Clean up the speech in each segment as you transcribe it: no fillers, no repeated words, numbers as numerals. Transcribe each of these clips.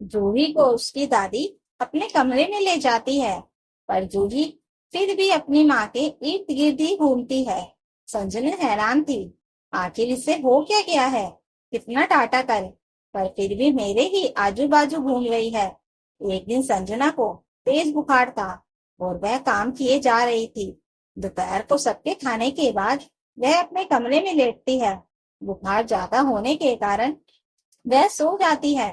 जूही को उसकी दादी अपने कमरे में ले जाती है, पर जूही फिर भी अपनी माँ के इर्द गिर्द ही घूमती है। संजना हैरान थी, आखिर इसे हो क्या गया है, कितना टाटा कर, पर फिर भी मेरे ही आजू बाजू घूम रही है। एक दिन संजना को तेज बुखार था और वह काम किए जा रही थी। दोपहर को सबके खाने के बाद वह अपने कमरे में लेटती है। बुखार ज्यादा होने के कारण वह सो जाती है।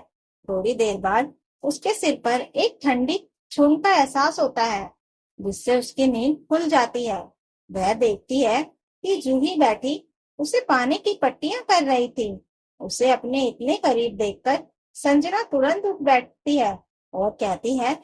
थोड़ी देर बाद उसके सिर पर एक ठंडी छूंद का एहसास होता है, जिससे उसकी नींद खुल जाती है। वह देखती है कि जूही बैठी उसे पानी की पट्टियां कर रही थी। उसे अपने इतने करीब देखकर संजना तुरंत उठ बैठती है और कहती है,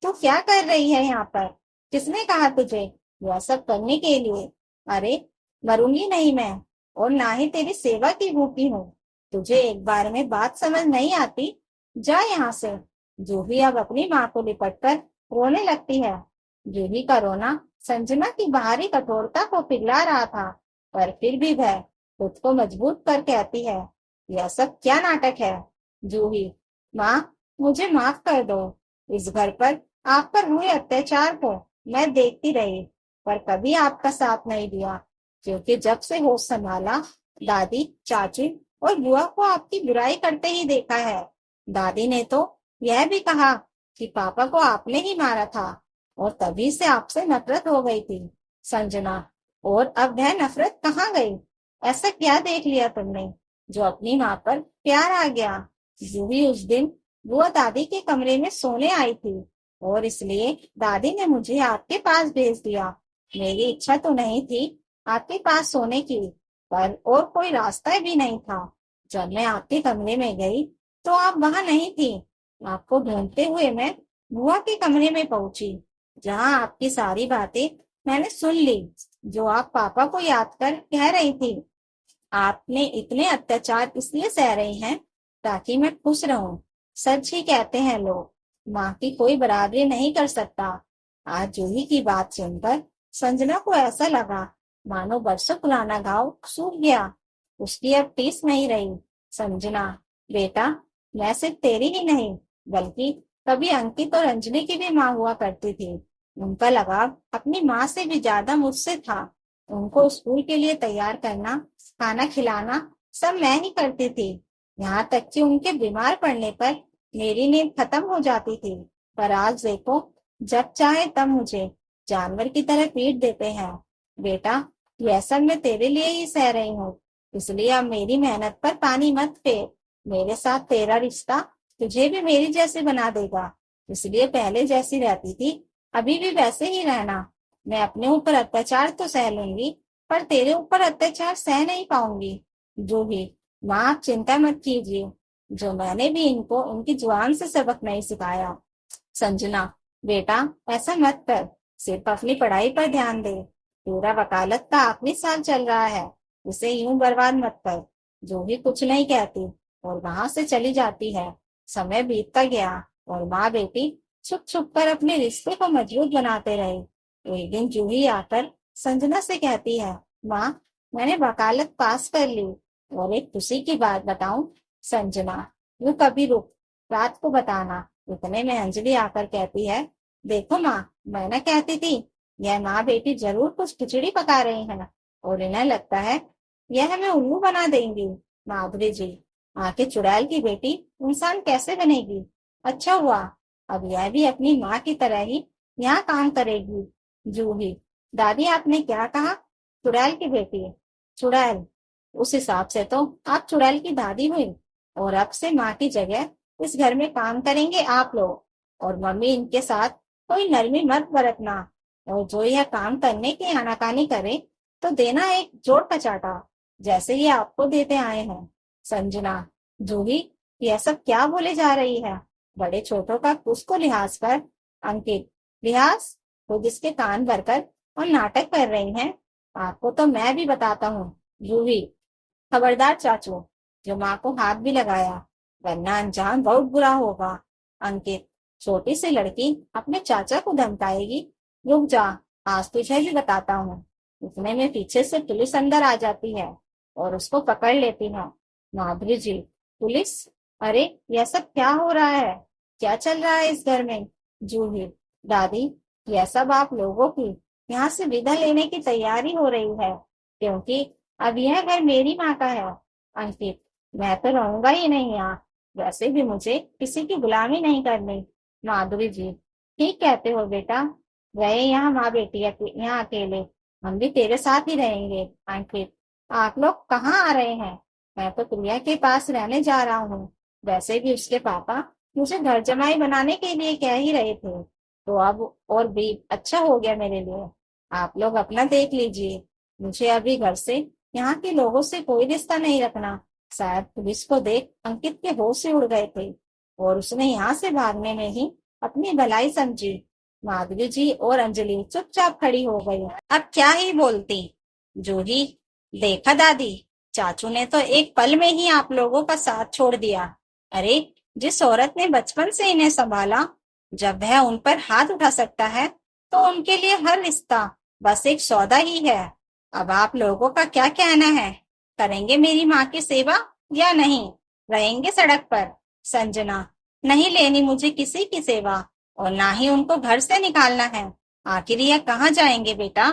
तू क्या कर रही है यहाँ पर? किसने कहा तुझे यह सब करने के लिए? अरे, मरूंगी नहीं मैं, और ना ही तेरी सेवा की भूखी हूँ। तुझे एक बार में बात समझ नहीं आती? जा यहाँ से। जूही अब अपनी माँ को लिपट कर रोने लगती है। जूही का रोना संजना की बाहरी कठोरता को पिघला रहा था, पर फिर भी वह खुद को मजबूत कर कहती है, यह सब क्या नाटक है? जूही, माँ, मुझे माफ कर दो। इस घर पर आप पर हुए अत्याचार को मैं देखती रही, पर कभी आपका साथ नहीं दिया, क्योंकि जब से होश संभाला, दादी, चाची और बुआ को आपकी बुराई करते ही देखा है। दादी ने तो यह भी कहा कि पापा को आपने ही मारा था, और तभी से आपसे नफरत हो गई थी। संजना, और अब वह नफरत कहाँ गई? ऐसा क्या देख लिया तुमने जो अपनी माँ पर प्यार आ गया? जूही उस दिन बुआ दादी के कमरे में सोने आई थी, और इसलिए दादी ने मुझे आपके पास भेज दिया। मेरी इच्छा तो नहीं थी आपके पास सोने की, पर और कोई रास्ता भी नहीं था। जब मैं आपके कमरे में गई तो आप वहां नहीं थी। आपको ढूंढते हुए मैं बुआ के कमरे में पहुंची, जहां आपकी सारी बातें मैंने सुन ली, जो आप पापा को याद कर कह रही थी। आपने इतने अत्याचार इसलिए सह रही हैं ताकि मैं खुश रहूं। सच ही कहते हैं लोग, माँ की कोई बराबरी नहीं कर सकता। आज जूही की बात सुनकर संजना को ऐसा लगा मानो बरसों पुराना घाव सूख गया। उसकी अब टीस नहीं रही। संजना, बेटा, मैं सिर्फ तेरी ही नहीं, बल्कि कभी अंकित और अंजलि की भी माँ हुआ करती थी। उनका लगाव अपनी माँ से भी ज्यादा मुझसे था। उनको स्कूल के लिए तैयार करना, खाना खिलाना सब मैं ही करती थी। यहाँ तक कि उनके बीमार पड़ने पर मेरी नींद खत्म हो जाती थी। पर आज देखो, जब चाहे तब मुझे जानवर की तरह पीट देते हैं। बेटा, यह सब मैं तेरे लिए ही सह रही हूँ, इसलिए अब मेरी मेहनत पर पानी मत फेर। मेरे साथ तेरा रिश्ता तुझे भी मेरी जैसे बना देगा, इसलिए पहले जैसी रहती थी अभी भी वैसे ही रहना। मैं अपने ऊपर अत्याचार तो सह लूंगी, पर तेरे ऊपर अत्याचार सह नहीं पाऊंगी। जो भी, माँ, आप चिंता मत कीजिए, जो मैंने भी इनको उनकी जुबान से सबक नहीं सिखाया। संजना, बेटा, ऐसा मत कर, सिर्फ अपनी पढ़ाई पर ध्यान दे। तेरा वकालत का आखिरी साल चल रहा है, इसे यूं बर्बाद मत कर। जो भी कुछ नहीं कहती और वहां से चली जाती है। समय बीतता गया और माँ बेटी छुप छुप कर अपने रिश्ते को मजबूत बनाते रहे। एक दिन जूही आकर संजना से कहती है, माँ, मैंने वकालत पास कर ली, और एक खुशी की बात बताऊं? संजना, यू कभी रुक, रात को बताना। इतने में अंजलि आकर कहती है, देखो माँ, मैं ना कहती थी, यह माँ बेटी जरूर कुछ खिचड़ी पका रही है, और इन्हें लगता है यह हमें उल्लू बना देंगी। माधुरी जी, आखिर चुड़ैल की बेटी इंसान कैसे बनेगी? अच्छा हुआ, अब यह भी अपनी माँ की तरह ही यहाँ काम करेगी। जूही, दादी, आपने क्या कहा? चुड़ैल की बेटी? चुड़ैल? उस हिसाब से तो आप चुड़ैल की दादी हुई, और अब से माँ की जगह इस घर में काम करेंगे आप लोग। और मम्मी, इनके साथ कोई नरमी मत बरतना, और जो यह काम करने की आनाकानी करे तो देना एक जोड़ का चाटा, जैसे ये आपको देते आए हैं। संजना, जूही, यह सब क्या बोले जा रही है? बड़े छोटों का कुछ तो लिहाज कर। अंकित, लिहाज? खुद इसके कान भरकर और नाटक कर रही हैं। आपको तो मैं भी बताता हूँ। जूही, खबरदार चाचू, जो माँ को हाथ भी लगाया, वरना अंजाम बहुत बुरा होगा। अंकित, छोटी सी लड़की अपने चाचा को धमकाएगी? रुक जा, आज तुझे भी बताता हूँ। इतने में पीछे से पुलिस अंदर आ जाती है और उसको पकड़ लेती है। माधुरी जी, पुलिस? अरे, यह सब क्या हो रहा है? क्या चल रहा है इस घर में? जूही, दादी, यह सब आप लोगों की यहाँ से विदा लेने की तैयारी हो रही है, क्योंकि अब यह घर मेरी माँ का है। अंकित, मैं तो रहूंगा ही नहीं यहाँ। वैसे भी मुझे किसी की गुलामी नहीं करनी। माधुरी जी, ठीक कहते हो बेटा। रहे यहाँ माँ बेटी यहाँ अकेले, हम भी तेरे साथ ही रहेंगे। अंकित, आप लोग कहाँ आ रहे हैं? मैं तो प्रिया के पास रहने जा रहा हूँ। वैसे भी उसके पापा मुझे घर जमाई बनाने के लिए कह ही रहे थे, तो अब और भी अच्छा हो गया मेरे लिए। आप लोग अपना देख लीजिए। मुझे अभी घर से, यहाँ के लोगों से कोई रिश्ता नहीं रखना। शायद पुलिस को देख अंकित के होश से उड़ गए थे और उसने यहाँ से भागने में ही अपनी भलाई समझी। माधुरी जी और अंजलि चुपचाप खड़ी हो गई। अब क्या ही बोलती। जूही, देखा दादी, चाचू ने तो एक पल में ही आप लोगों का साथ छोड़ दिया। अरे, जिस औरत ने बचपन से इन्हें संभाला, जब वह उन पर हाथ उठा सकता है, तो उनके लिए हर रिश्ता बस एक सौदा ही है। अब आप लोगों का क्या कहना है? करेंगे मेरी माँ की सेवा या नहीं? रहेंगे सड़क पर? संजना, नहीं लेनी मुझे किसी की सेवा, और ना ही उनको घर से निकालना है। आखिर यह कहाँ जाएंगे बेटा?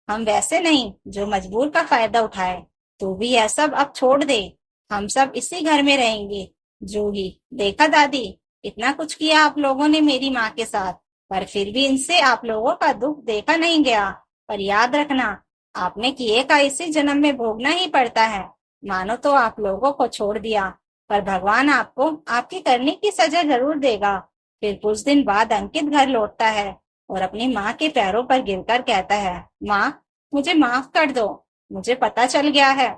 हम वैसे नहीं जो मजबूर का फायदा उठाए। तू भी यह सब अब छोड़ दे। हम सब इसी घर में रहेंगे। जूही, देखा दादी, इतना कुछ किया आप लोगों ने मेरी माँ के साथ, पर फिर भी इनसे आप लोगों का दुख देखा नहीं गया। पर याद रखना, आपने किए का इसी जन्म में भोगना ही पड़ता है। मानो तो आप लोगों को छोड़ दिया, पर भगवान आपको आपकी करने की सजा जरूर देगा। फिर कुछ दिन बाद अंकित घर लौटता है और अपनी माँ के पैरों पर गिरकर कहता है, माँ, मुझे माफ कर दो। मुझे पता चल गया है,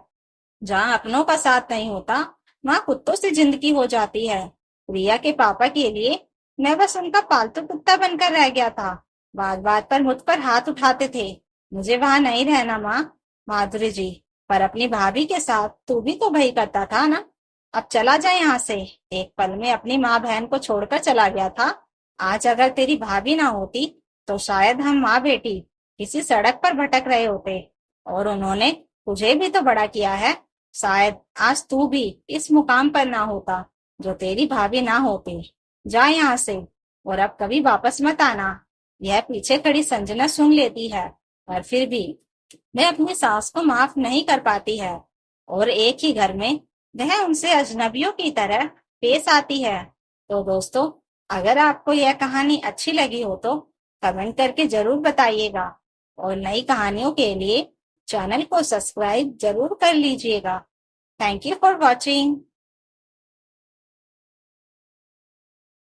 जहाँ अपनों का साथ नहीं होता, वहाँ कुत्तों से जिंदगी हो जाती है। रिया के पापा के लिए मैं बस उनका पालतू कुत्ता बनकर रह गया था। बात बात पर मुझ पर हाथ उठाते थे। मुझे वहां नहीं रहना माँ। माधुरी जी, पर अपनी भाभी के साथ तू भी तो भई करता था ना। अब चला जा यहाँ से। एक पल में अपनी माँ बहन को छोड़कर चला गया था। आज अगर तेरी भाभी ना होती, तो शायद हम माँ बेटी किसी सड़क पर भटक रहे होते। और उन्होंने तुझे भी तो बड़ा किया है। शायद आज तू भी इस मुकाम पर ना होता, जो तेरी भाभी ना होती। जा यहाँ से, और अब कभी वापस मत आना। यह पीछे खड़ी संजना सुन लेती है, पर फिर भी वह अपनी सास को माफ नहीं कर पाती है, और एक ही घर में वह उनसे अजनबियों की तरह पेश आती है। तो दोस्तों, अगर आपको यह कहानी अच्छी लगी हो तो कमेंट करके जरूर बताइएगा, और नई कहानियों के लिए चैनल को सब्सक्राइब जरूर कर लीजिएगा। Thank you for watching.